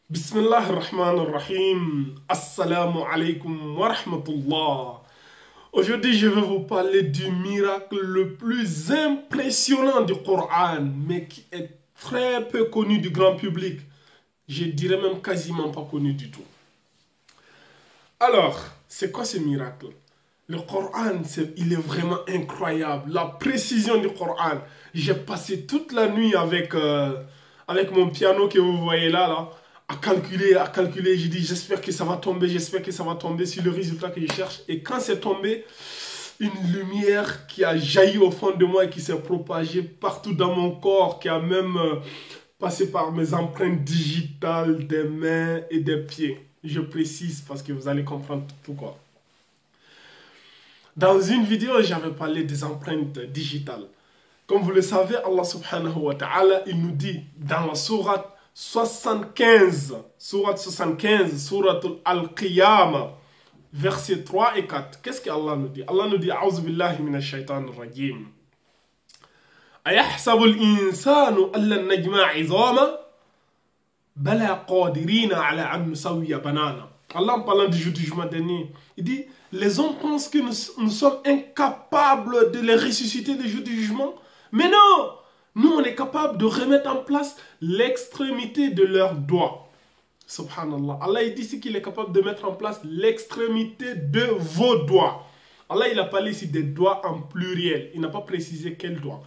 Bismillah ar-Rahman ar-Rahim. Assalamu alaikum wa rahmatullah. Aujourd'hui, je vais vous parler du miracle le plus impressionnant du Coran, mais qui est très peu connu du grand public. Je dirais même quasiment pas connu du tout. Alors, c'est quoi ce miracle? Le Coran, il est vraiment incroyable. La précision du Coran. J'ai passé toute la nuit avec mon piano que vous voyez là, à calculer. J'ai dit, j'espère que ça va tomber, sur le résultat que je cherche. Et quand c'est tombé, une lumière qui a jailli au fond de moi et qui s'est propagée partout dans mon corps, qui a même passé par mes empreintes digitales des mains et des pieds. Je précise parce que vous allez comprendre pourquoi. Dans une vidéo, j'avais parlé des empreintes digitales. Comme vous le savez, Allah subhanahu wa ta'ala, il nous dit dans la sourate 75, sourate Al-Qiyamah, versets 3 et 4. Qu'est-ce qu'Allah nous dit? Allah nous dit, A'udhu billahi minash shaitanir rajim. Ayahsabu al-insanu allan najma'a 'idhama bala qadirina 'ala an nusawwiya banana. Allah, en parlant du jour du jugement dernier, il dit, les hommes pensent que nous sommes incapables de les ressusciter le jour du jugement. Mais non! Nous, on est capable de remettre en place l'extrémité de leurs doigts. Subhanallah. Allah, il dit ici qu'il est capable de mettre en place l'extrémité de vos doigts. Allah, il a parlé ici des doigts en pluriel. Il n'a pas précisé quel doigt.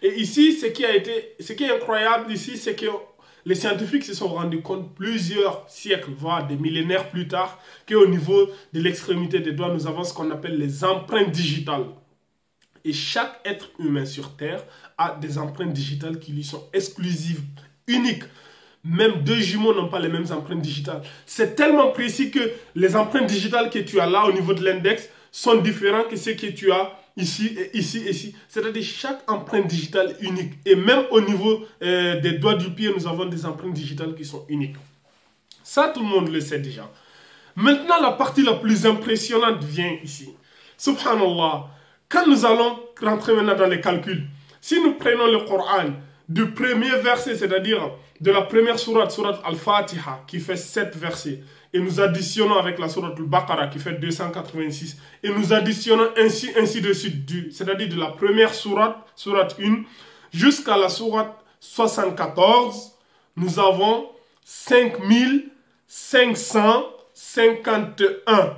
Et ici, ce qui est incroyable ici, c'est que les scientifiques se sont rendus compte plusieurs siècles, voire des millénaires plus tard, qu'au niveau de l'extrémité des doigts, nous avons ce qu'on appelle les empreintes digitales. Et chaque être humain sur Terre a des empreintes digitales qui lui sont exclusives, uniques. Même deux jumeaux n'ont pas les mêmes empreintes digitales. C'est tellement précis que les empreintes digitales que tu as là au niveau de l'index sont différentes que celles que tu as ici et ici et ici. C'est-à-dire chaque empreinte digitale unique. Et même au niveau des doigts du pied, nous avons des empreintes digitales qui sont uniques. Ça, tout le monde le sait déjà. Maintenant, la partie la plus impressionnante vient ici. Subhanallah. Quand nous allons rentrer maintenant dans les calculs, si nous prenons le Coran du premier verset, c'est-à-dire de la première sourate Al-Fatiha, qui fait 7 versets, et nous additionnons avec la sourate Al-Baqarah, qui fait 286, et nous additionnons ainsi de suite, c'est-à-dire de la première sourate 1, jusqu'à la sourate 74, nous avons 5551.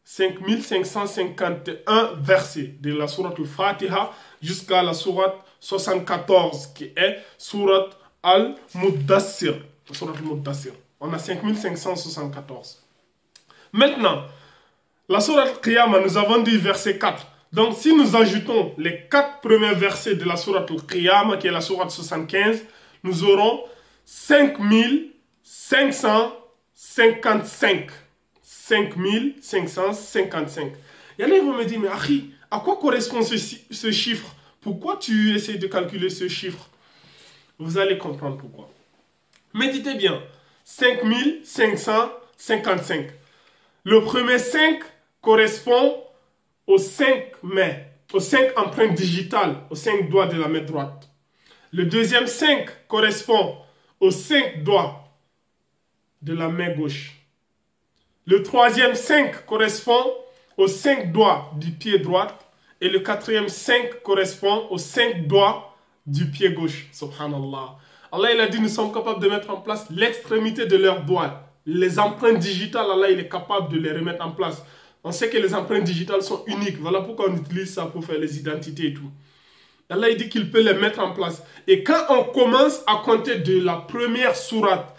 5551 versets de la sourate Al-Fatiha jusqu'à la sourate 74 qui est sourate Al-Muddassir. On a 5574. Maintenant, la sourate Al-Qiyamah, nous avons dit verset 4. Donc si nous ajoutons les 4 premiers versets de la sourate Al-Qiyamah qui est la sourate 75, nous aurons 5555. 5555. Et là, ils vont me dire, mais Akhi, à quoi correspond ce chiffre? Pourquoi tu essaies de calculer ce chiffre? Vous allez comprendre pourquoi. Méditez bien. 5555. Le premier 5 correspond aux 5 mains, aux 5 empreintes digitales, aux 5 doigts de la main droite. Le deuxième 5 correspond aux 5 doigts de la main gauche. Le troisième 5 correspond aux 5 doigts du pied droit. Et le quatrième 5 correspond aux 5 doigts du pied gauche. Subhanallah. Allah, il a dit, nous sommes capables de mettre en place l'extrémité de leurs doigts. Les empreintes digitales, Allah, il est capable de les remettre en place. On sait que les empreintes digitales sont uniques. Voilà pourquoi on utilise ça pour faire les identités et tout. Allah, il dit qu'il peut les mettre en place. Et quand on commence à compter de la première sourate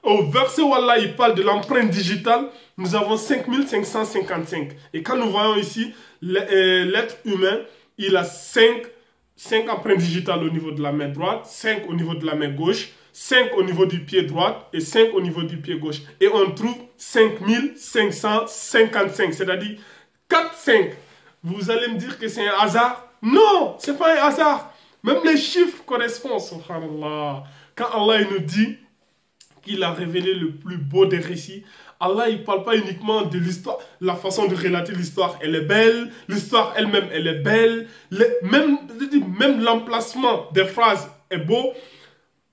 au verset où Allah il parle de l'empreinte digitale, nous avons 5555. Et quand nous voyons ici, l'être humain, il a 5 empreintes digitales au niveau de la main droite, 5 au niveau de la main gauche, 5 au niveau du pied droit et 5 au niveau du pied gauche. Et on trouve 5555, c'est-à-dire 4-5. Vous allez me dire que c'est un hasard? Non, ce n'est pas un hasard. Même les chiffres correspondent, subhanallah. Quand Allah il nous dit qu'il a révélé le plus beau des récits, Allah, il ne parle pas uniquement de l'histoire, la façon de relater l'histoire, elle est belle, l'histoire elle-même, elle est belle, même l'emplacement des phrases est beau,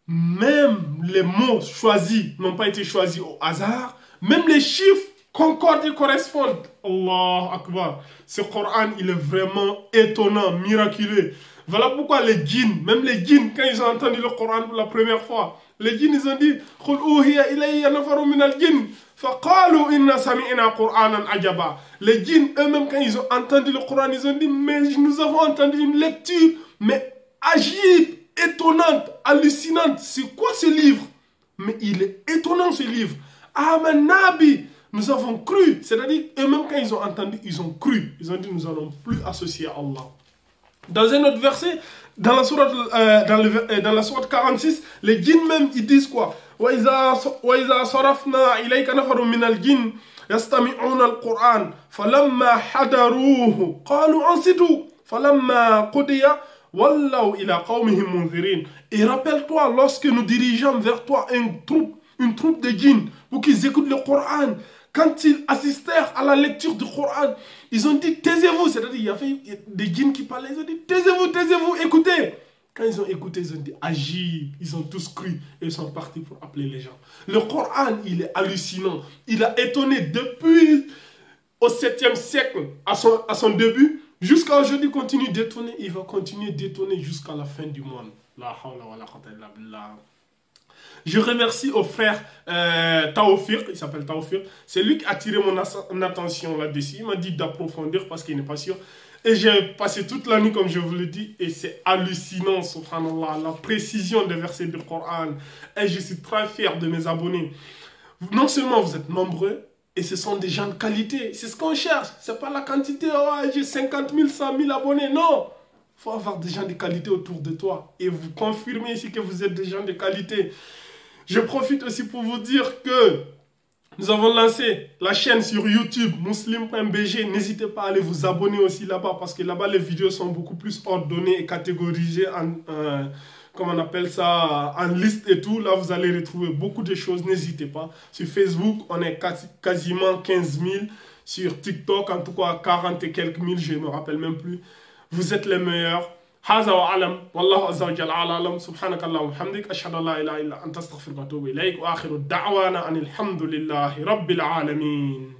même les mots choisis n'ont pas été choisis au hasard. Même les chiffres concordent et correspondent. Allah Akbar. Ce Coran, il est vraiment étonnant, miraculeux. Voilà pourquoi les djinns, même les djinns, quand ils ont entendu le Coran pour la première fois, les djinns, ils ont dit « Qul uhiya ilayya nafarun min al-jinn, faqalu inna sami'na Qur'anan ajaba » Les djinns, eux-mêmes, quand ils ont entendu le Coran, ils ont dit « Mais nous avons entendu une lecture, mais agib, étonnante, hallucinante. C'est quoi ce livre? Mais il est étonnant ce livre. Amen Nabi, nous avons cru. » C'est-à-dire, eux-mêmes, quand ils ont entendu, ils ont cru. Ils ont dit « Nous n'allons plus associer à Allah. » Dans un autre verset, dans la sourate 46, les djinns même, ils disent quoi? وَإِذَا صَرَفْنَا إِلَيْكَ نَفَرٌ مِنَ الْجِنِّ يَسْتَمِعُونَ الْقُرْآنَ فَلَمَّا حَضَرُوهُ قَالُوا أَنصِتُوا فَلَمَّا قُضِيَ وَلَّوْا إِلَى قَوْمِهِمْ مُنذِرِينَ. Et rappelle-toi, lorsque nous dirigeons vers toi une troupe de djinns pour qu'ils écoutent le Coran, quand ils assistèrent à la lecture du Coran, ils ont dit taisez-vous. C'est-à-dire il y avait des djinns qui parlaient, ils ont dit taisez-vous, écoutez. Quand ils ont écouté, ils ont dit agis. Ils ont tous cru et ils sont partis pour appeler les gens. Le Coran, il est hallucinant. Il a étonné depuis au 7e siècle, à son début, jusqu'à aujourd'hui, il continue d'étonner. Il va continuer d'étonner jusqu'à la fin du monde. La hawla wa la quwwata illa billah. Je remercie au frère Taoufir, il s'appelle Taoufir. C'est lui qui a attiré mon attention là-dessus. Il m'a dit d'approfondir parce qu'il n'est pas sûr. Et j'ai passé toute la nuit, comme je vous le dis, et c'est hallucinant, subhanallah, la précision des versets du Coran. Et je suis très fier de mes abonnés. Non seulement vous êtes nombreux, et ce sont des gens de qualité. C'est ce qu'on cherche. Ce n'est pas la quantité, oh, j'ai 50 000, 100 000 abonnés. Non, il faut avoir des gens de qualité autour de toi. Et vous confirmez ici que vous êtes des gens de qualité. Je profite aussi pour vous dire que nous avons lancé la chaîne sur YouTube, muslim.bg. N'hésitez pas à aller vous abonner aussi là-bas parce que là-bas, les vidéos sont beaucoup plus ordonnées et catégorisées en, comment on appelle ça, en liste et tout. Là, vous allez retrouver beaucoup de choses. N'hésitez pas. Sur Facebook, on est quasiment 15 000. Sur TikTok, en tout cas, 40 et quelques mille, je ne me rappelle même plus. Vous êtes les meilleurs. هذا وأعلم والله عز وجل أعلم سبحانك اللهم وبحمدك أشهد أن لا إله إلا أنت أستغفرك وأتوب إليك وآخر الدعوانا أن الحمد لله رب العالمين.